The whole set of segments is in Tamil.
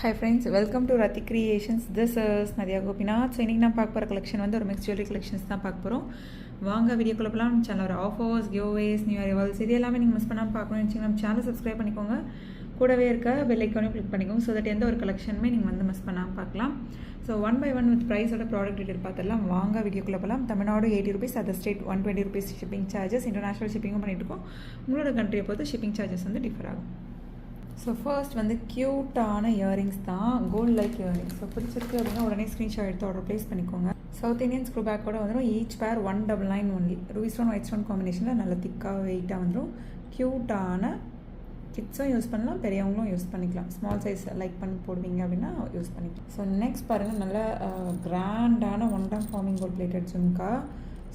Hi friends, welcome to Rati Creations. This is Nadia Gopinath. So இன்னைக்கு நான் பார்க்க போகிற கலெக்ஷன் வந்து ஒரு மிக்ஸ் ஜுவல்லரி கலெக்ஷன்ஸ் தான் பார்க்க போகிறோம். வாங்க வீடியோக்குள்ள போகலாம். நம்ம சேனல் ஒரு offers, giveaways, new year rivals இது எல்லாமே நீங்கள் மிஸ் பண்ணாமல் பார்க்கணும்னு வச்சுங்க நம்ம சேனல் சப்ஸ்கிரைப் பண்ணிக்கோங்க. கூடவே இருக்க பெல் ஐக்கானையும் கிளிக் பண்ணிக்கோங்க. ஸோ தட் எந்த ஒரு கலெக்ஷனுமே நீங்கள் வந்து மிஸ் பண்ணாமல் பார்க்கலாம். ஸோ 1 by 1 வித் ப்ரைஸோட ப்ராடக்ட் டீட்டெயில் பார்த்துடலாம். வாங்க வீடியோக்குள்ளே போகலாம். Tamil Nadu 80 rupees, other state 120 rupees shipping charges. International ஷிப்பிங்கும் பண்ணிட்டு இருக்கோம். உங்களோட கண்ட்ரியை பொறுத்து ஷிப்பிங் சார்ஜஸ் வந்து டிஃபர் ஆகும். ஸோ ஃபர்ஸ்ட் வந்து க்யூட்டான இயரிங்ஸ் தான், கோல்ட் லைக் இயரிங்ஸ். ஸோ பிடிச்சிருக்கு அப்படின்னா உடனே ஸ்க்ரீன்ஷாட் எடுத்து ஆர்டர் ப்ளேஸ் பண்ணிக்கோங்க. சவுத் இந்தியன் ஸ்க்ரூ பேக்கோட வந்துடும். ஈச் பேர் 199 only. Ruby stone white stone காம்பினேஷனில் நல்ல திக்காக வெயிட்டாக வந்துடும். க்யூட்டான கிட்ஸும் யூஸ் பண்ணலாம், பெரியவங்களும் யூஸ் பண்ணிக்கலாம். ஸ்மால் சைஸ் லைக் பண்ணி போடுவீங்க அப்படின்னா யூஸ் பண்ணிக்கலாம். ஸோ நெக்ஸ்ட் பாருங்கள், நல்ல கிராண்டான 1 gram forming gold plated jhumka.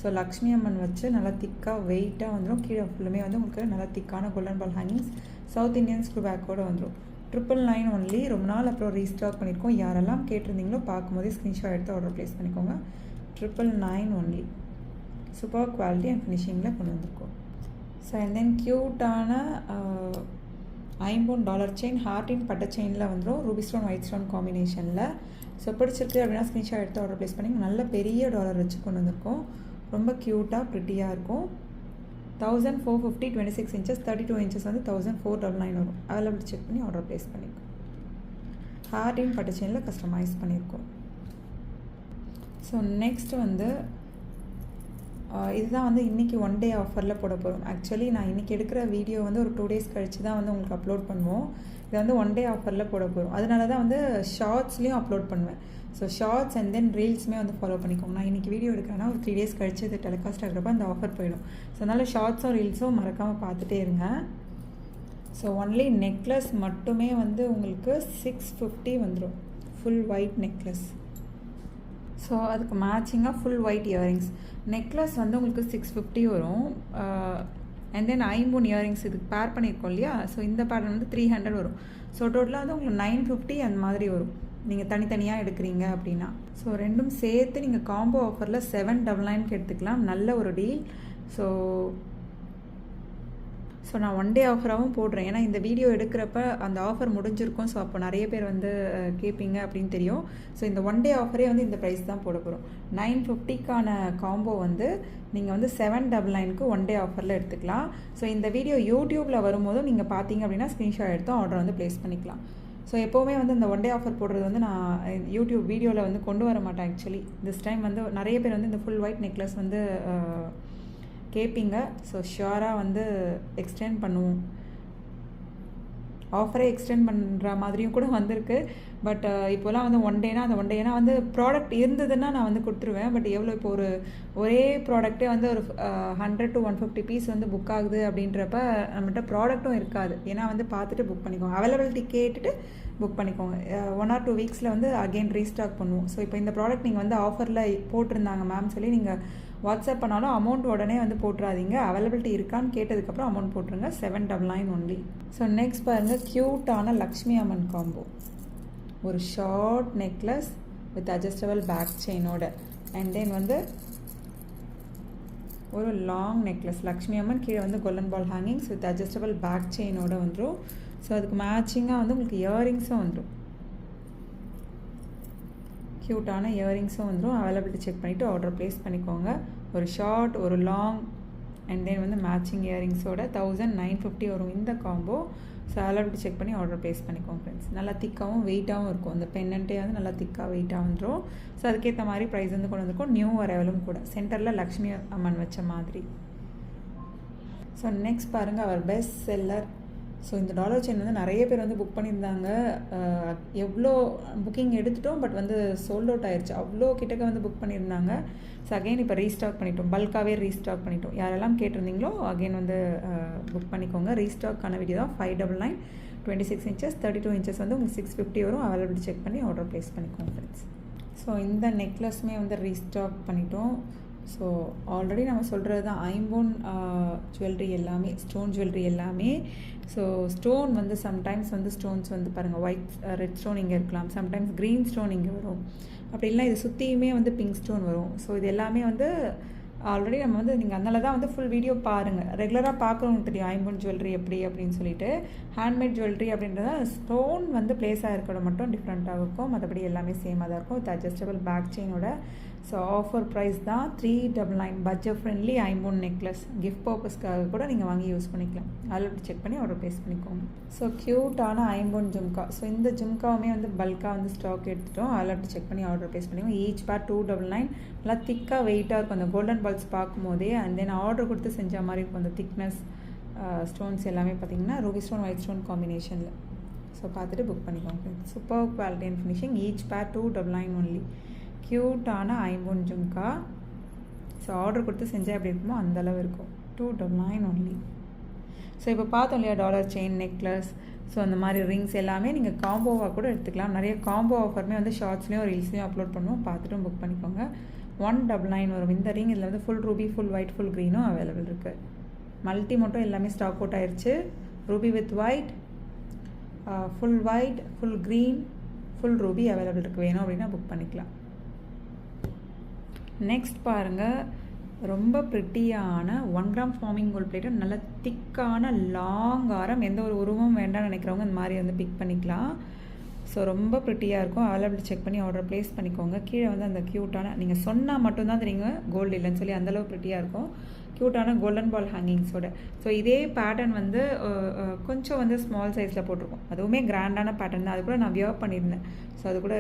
So Lakshmi Amman வச்சு நல்லா திக்காக வெயிட்டாக வந்துடும். கீழே ஃபுல்லுமே வந்து உங்களுக்கு நல்லா திக்கான golden ball hangings. South Indian screw பேக்கோடு வந்துடும். 999 ஒன்லி. ரொம்ப நாள் அப்புறம் ரீஸ்டாக் பண்ணியிருக்கோம். யாரெல்லாம் கேட்டிருந்தீங்களோ பார்க்கும்போதே ஸ்க்ரீன்ஷாட் எடுத்து ஆர்டர் ப்ளேஸ் பண்ணிக்கோங்க. 999 ஒன்லி. சூப்பர் குவாலிட்டி அண்ட் ஃபினிஷிங்கில் கொண்டு வந்திருக்கோம். ஸோ அண்ட் தென் க்யூட்டான $50 செயின், ஹார்டின் பட்டை செயினில் வந்துடும். ரூபி ஸ்டோன் ஒயிட் ஸ்டோன் காம்பினேஷனில். ஸோ பிடிச்சிருக்கு அப்படின்னா ஸ்க்ரீன்ஷாட் எடுத்து ஆர்டர் ப்ளேஸ் பண்ணி நல்ல பெரிய டாலர் வச்சு கொண்டு வந்திருக்கோம். ரொம்ப க்யூட்டாக ப்ரிட்டியாக இருக்கும். 1450 26 inches, 32 inches வந்து 1499 வரும். அவைலபிள் செக் பண்ணி ஆர்டர் ப்ளேஸ் பண்ணிக்கோம். ஹார்டின் பட்டு செயினில் கஸ்டமைஸ் பண்ணியிருக்கோம். ஸோ நெக்ஸ்ட் வந்து இதுதான் வந்து இன்றைக்கி 1 day ஆஃபரில் போட போகிறோம். ஆக்சுவலி நான் இன்றைக்கி எடுக்கிற வீடியோ வந்து ஒரு 2 days கழித்து தான் வந்து உங்களுக்கு அப்லோட் பண்ணுவோம். இது வந்து 1 day ஆஃபரில் போட போகிறோம். அதனால தான் வந்து ஷார்ட்ஸ்லேயும் அப்லோட் பண்ணுவேன். ஸோ ஷார்ட்ஸ் அண்ட் தென் ரீல்ஸுமே வந்து ஃபாலோ பண்ணிக்கோங்க. நான் இன்றைக்கி வீடியோ எடுக்கிறேன்னா ஒரு 3 days கழிச்சு இது டெலிகாஸ்ட் ஆகிறப்ப அந்த ஆஃபர் போயிடும். ஸோ அதனால் ஷார்ட்ஸும் ரீல்ஸும் மறக்காமல் பார்த்துட்டே இருங்க. ஸோ ஒன்லி நெக்லஸ் மட்டுமே வந்து உங்களுக்கு 650 வந்துடும். Full white necklace. ஸோ அதுக்கு மேட்சிங்காக ஃபுல் ஒயிட் இயரிங்ஸ். நெக்லஸ் வந்து உங்களுக்கு 650 வரும். அண்ட் தென் 50 இயரிங்ஸ் இதுக்கு பேர் பண்ணியிருக்கோம் இல்லையா. ஸோ இந்த பேட்டர்ன் வந்து 300 வரும். ஸோ டோட்டலாக வந்து உங்களுக்கு 950 அந்த மாதிரி வரும் நீங்கள் தனித்தனியாக எடுக்கிறீங்க அப்படின்னா. ஸோ ரெண்டும் சேர்த்து நீங்கள் காம்போ ஆஃபரில் 799 எடுத்துக்கலாம். நல்ல ஒரு டீல். ஸோ நான் 1 day ஆஃபராகவும் போடுறேன். ஏன்னா இந்த வீடியோ எடுக்கிறப்ப அந்த ஆஃபர் முடிஞ்சிருக்கும். ஸோ அப்போ நிறைய பேர் வந்து கேட்பீங்க அப்படின்னு தெரியும். ஸோ இந்த 1 day ஆஃபரே வந்து இந்த ப்ரைஸ் தான் போட போகிறோம். 950க்கான காம்போ வந்து நீங்கள் வந்து 799க்கு 1 day ஆஃபரில் எடுத்துக்கலாம். ஸோ இந்த வீடியோ யூடியூப்பில் வரும்போதும் நீங்கள் பார்த்தீங்க அப்படின்னா ஸ்க்ரீன்ஷாட் எடுத்து ஆர்டர் வந்து ப்ளேஸ் பண்ணிக்கலாம். ஸோ எப்போவுமே வந்து இந்த 1 day ஆஃபர் போடுறது வந்து நான் யூடியூப் வீடியோவில் வந்து கொண்டு வர மாட்டேன். ஆக்சுவலி திஸ் டைம் வந்து நிறைய பேர் வந்து இந்த ஃபுல் ஒயிட் நெக்லஸ் வந்து கேட்பீங்க. ஸோ ஷியோராக வந்து எக்ஸ்டெண்ட் பண்ணுவோம். ஆஃபரே எக்ஸ்டெண்ட் பண்ணுற மாதிரியும் கூட வந்திருக்கு. பட் இப்போலாம் வந்து 1 dayனா அந்த 1 day வந்து ப்ராடக்ட் இருந்ததுன்னா நான் வந்து கொடுத்துருவேன். பட் எவ்வளோ இப்போ ஒரே ப்ராடக்ட்டே வந்து ஒரு 100 to 150 பீஸ் வந்து புக் ஆகுது அப்படின்றப்ப நம்மகிட்ட ப்ராடக்ட்டும் இருக்காது. ஏன்னா வந்து பார்த்துட்டு புக் பண்ணிக்கோங்க. அவைலபிலிட்டி கேட்டுட்டு புக் பண்ணிக்கோங்க. 1 or 2 weeksல வந்து அகெயின் ரீஸ்டாக் பண்ணுவோம். ஸோ இப்போ இந்த ப்ராடக்ட் நீங்கள் வந்து ஆஃபரில் போட்டிருந்தாங்க மேம் சொல்லி நீங்கள் வாட்ஸ்அப் பண்ணாலும் அமௌண்ட் உடனே வந்து போட்டுறாதீங்க. அவைலபிலிட்டி இருக்கான்னு கேட்டதுக்கப்புறம் அமௌண்ட் போட்டுருங்க. 799 ஒன்லி. ஸோ நெக்ஸ்ட் பாருங்கள், க்யூட்டான லக்ஷ்மி அம்மன் காம்போ. ஒரு short necklace with adjustable back செயினோட அண்ட் தென் வந்து ஒரு லாங் நெக்லஸ் லக்ஷ்மி அம்மன். கீழே வந்து golden ball hangings with adjustable back செயினோட வந்துடும். ஸோ அதுக்கு மேட்சிங்காக வந்து உங்களுக்கு இயரிங்ஸும் வந்துடும். க்யூட்டான இயரிங்ஸும் வந்துடும். அவைலபிலிட்டி செக் பண்ணிவிட்டு ஆர்டர் ப்ளேஸ் பண்ணிக்கோங்க. ஒரு ஷார்ட் ஒரு லாங் அண்ட் தென் வந்து மேட்சிங் இயரிங்ஸோட 1950 வரும் இந்த காம்போ. ஸோ அவைலபிலிட்டி செக் பண்ணி ஆர்டர் ப்ளேஸ் பண்ணிக்கோங்க ஃப்ரெண்ட்ஸ். நல்லா திக்காகவும் வெயிட்டாகவும் இருக்கும். அந்த பென்னண்ட்டே வந்து நல்லா திக்காக வெயிட்டாக வந்துடும். ஸோ அதுக்கேற்ற மாதிரி ப்ரைஸ் வந்து கொண்டு வந்திருக்கும். நியூ அரைவலும் கூட சென்டரில் லக்ஷ்மி அம்மன் வச்ச மாதிரி. ஸோ நெக்ஸ்ட் பாருங்கள், அவர் பெஸ்ட் செல்லர். ஸோ இந்த டாலர் செயின் வந்து நிறைய பேர் வந்து புக் பண்ணியிருந்தாங்க. எவ்வளோ புக்கிங் எடுத்துட்டோம், பட் வந்து சோல்ட் அவுட் ஆயிடுச்சு. அவ்வளோ கிட்டக்க வந்து புக் பண்ணியிருந்தாங்க. ஸோ அகெயின் இப்போ ரீஸ்டாக் பண்ணிட்டோம். பல்காகவே ரீஸ்டாக் பண்ணிட்டோம். யாரெல்லாம் கேட்டிருந்தீங்களோ அகெயின் வந்து புக் பண்ணிக்கோங்க. ரீஸ்டாக்கான வீடியோ தான். 599 26 inches 32 inches வந்து உங்களுக்கு 650 வரும். அவைலபிலிட்டி செக் பண்ணி ஆர்டர் ப்ளேஸ் பண்ணிக்கோங்க ஃப்ரெண்ட்ஸ். ஸோ இந்த நெக்லஸுமே வந்து ரீஸ்டாக் பண்ணிட்டோம். ஸோ ஆல்ரெடி நம்ம சொல்கிறது தான், ஐம்பொன் ஜுவல்லரி எல்லாமே, ஸ்டோன் ஜுவல்லரி எல்லாமே. ஸோ ஸ்டோன் வந்து சம்டைம்ஸ் வந்து ஸ்டோன்ஸ் வந்து பாருங்கள், ஒயிட் ரெட் ஸ்டோன் இங்கே இருக்கலாம், சம்டைம்ஸ் க்ரீன் ஸ்டோன் இங்கே வரும். அப்படி இல்லை இது சுற்றியுமே வந்து பிங்க் ஸ்டோன் வரும். ஸோ இது எல்லாமே வந்து ஆல்ரெடி நம்ம வந்து நீங்கள் அதனால தான் வந்து ஃபுல் வீடியோ பாருங்கள். ரெகுலராக பார்க்குறவங்களுக்கு தெரியும் ஐம்பொன் ஜுவல்லரி எப்படி அப்படின்னு சொல்லிட்டு. ஹேண்ட்மேட் ஜுவல்லரி அப்படின்றத ஸ்டோன் வந்து பிளேஸ் ஆகிருக்கோட மட்டும் டிஃப்ரெண்ட்டாக இருக்கும், மற்றபடி எல்லாமே சேமாக தான் இருக்கும். வித் அட்ஜஸ்டபிள் பேக் செயினோட. ஸோ ஆஃபர் ப்ரைஸ் தான் 399. பட்ஜெட் ஃப்ரெண்ட்லி ஐம்பொன் நெக்லஸ். கிஃப்ட் பர்பஸ்க்காக கூட நீங்கள் வாங்கி யூஸ் பண்ணிக்கலாம். அதில் செக் பண்ணி ஆர்டர் ப்ளேஸ் பண்ணிக்கோங்க. ஸோ க்யூட்டான ஐம்பொன் ஜும்கா. ஸோ இந்த ஜும்காவுமே வந்து பல்காக வந்து ஸ்டாக் எடுத்துட்டோம். அதில் செக் பண்ணி ஆர்டர் ப்ளேஸ் பண்ணிக்கோங்க. ஈச் பேர் 299. நல்லா திக்காக வெயிட்டாக இருக்கும் அந்த கோல்டன் பால்ஸ் பார்க்கும்போதே. அண்ட் தென் ஆர்டர் கொடுத்து செஞ்ச மாதிரி இருக்கும் அந்த திக்னஸ். ஸ்டோன்ஸ் எல்லாமே பார்த்தீங்கன்னா ரூபி ஸ்டோன் ஒயிட் ஸ்டோன் காம்பினேஷனில். ஸோ பார்த்துட்டு புக் பண்ணிக்கோங்க. Super quality and finishing. Each பேர் 299 ஒன்லி. க்யூட்டான ஐம்பொன் ஜும்கா. ஸோ ஆர்டர் கொடுத்து செஞ்சால் எப்படி இருக்குமோ அந்தளவு இருக்கும். 299 ஒன்லி. ஸோ இப்போ பார்த்தோம் இல்லையா, டாலர் செயின், நெக்லஸ், ஸோ அந்த மாதிரி ரிங்ஸ் எல்லாமே நீங்கள் காம்போவாக கூட எடுத்துக்கலாம். நிறைய காம்போ ஆஃபருமே வந்து ஷார்ட்ஸ்லேயும் ரீல்ஸ்லேயும் அப்லோட் பண்ணுவோம், பார்த்துட்டும் புக் பண்ணிக்கோங்க. 199 வரும் இந்த ரிங். இதில் வந்து full ruby, full white, full க்ரீனும் அவைலபிள் இருக்குது. மல்டி மட்டும் எல்லாமே ஸ்டாக் அவுட் ஆயிடுச்சு. Ruby with white, full white, full green, full ruby available இருக்குது. வேணும் அப்படின்னா புக் பண்ணிக்கலாம். நெக்ஸ்ட் பாருங்கள், ரொம்ப ப்ரிட்டியான 1 கிராம் ஃபார்மிங் கோல்ட் பிளேட்டு, நல்ல திக்கான லாங் ஆரம். எந்த ஒரு உருவமும் வேண்டாம்னு நினைக்கிறவங்க இந்த மாதிரி வந்து பிக் பண்ணிக்கலாம். ஸோ ரொம்ப ப்ரிட்டியாக இருக்கும். அவைலபிள் செக் பண்ணி ஆர்டர் ப்ளேஸ் பண்ணிக்கோங்க. கீழே வந்து அந்த க்யூட்டான, நீங்கள் சொன்னால் மட்டும்தான் தெரியுங்க கோல்டு இல்லைன்னு சொல்லி, அந்தளவு ப்ரிட்டியாக இருக்கும். க்யூட்டான கோல்டன் பால் ஹேங்கிங்ஸோட. ஸோ இதே பேட்டர்ன் வந்து கொஞ்சம் வந்து ஸ்மால் சைஸில் போட்டிருக்கோம். அதுவுமே கிராண்டான பேட்டர்ன் தான். அது கூட நான் வியர் பண்ணியிருந்தேன். ஸோ அது கூட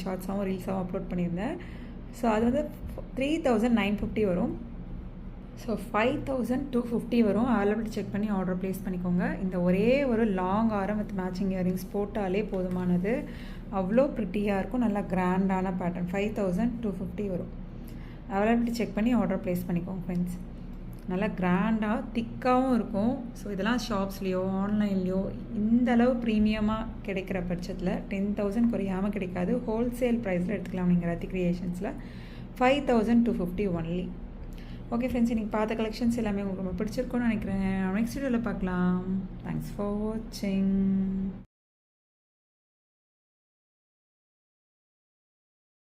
ஷார்ட்ஸாகவும் ரீல்ஸாகவும் அப்லோட் பண்ணியிருந்தேன். ஸோ அது வந்து 3950 வரும். ஸோ 5250 வரும். அவைலபிள் செக் பண்ணி ஆர்டர் ப்ளேஸ் பண்ணிக்கோங்க. இந்த ஒரே ஒரு லாங் ஆரம் வித் மேட்சிங் இயரிங்ஸ் போட்டாலே போதுமானது. அவ்வளோ ப்ரிட்டியாக இருக்கும். நல்லா கிராண்டான பேட்டர்ன். 5250 வரும். அவைலபிள் செக் பண்ணி ஆர்டர் ப்ளேஸ் பண்ணிக்கோங்க ஃப்ரெண்ட்ஸ். நல்லா கிராண்டாக திக்காகவும் இருக்கும். ஸோ இதெல்லாம் ஷாப்ஸ்லேயோ ஆன்லைன்லேயோ இந்தளவு ப்ரீமியமாக கிடைக்கிற பட்சத்தில் 10,000 குறையாமல் கிடைக்காது. ஹோல்சேல் ப்ரைஸில் எடுத்துக்கலாம் நீங்கள் ரத்தி கிரியேஷன்ஸில். 5250 ஒன்லி. ஓகே ஃப்ரெண்ட்ஸ், இன்றைக்கி பார்த்த கலெக்ஷன்ஸ் எல்லாமே உங்களுக்கு ரொம்ப பிடிச்சிருக்கும்னு நினைக்கிறேன். நெக்ஸ்ட் வீடியோவில் பார்க்கலாம். தேங்க்ஸ் ஃபார் வாட்சிங்.